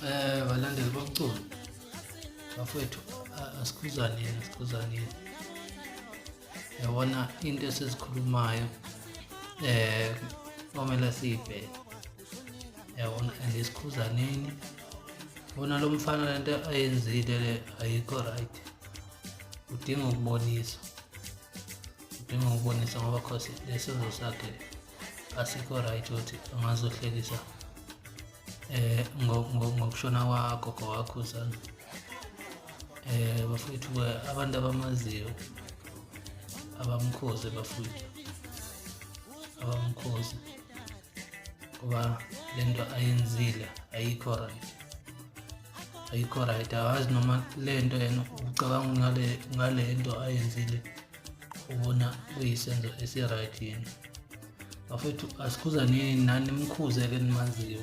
Balandeli bomculo bafowethu, asikhuzaneni. Yabona into esizikhulumayo kwamele siyibheke, yabona, and isikhuzaneni. Bona lo mfana lento ayenzile le ayikho right, udinga ukuboniswa, ngoba cause lesenzo sakhe asikho right ukuthi angazohlekisa ngokushona kwagogo wakho uZanele. Bafowethu, abantu abamaziyo abamkhozi bafowethu, abamkhozi, ngoba lento ayenzile ayikho right. Awazi noma lento yena ucabanga ngale nto ayenzile ubona kuyisenzo esi-right yini. Bafowethu, asikhuzaneni nani nimkhuze-ke nimaziyo.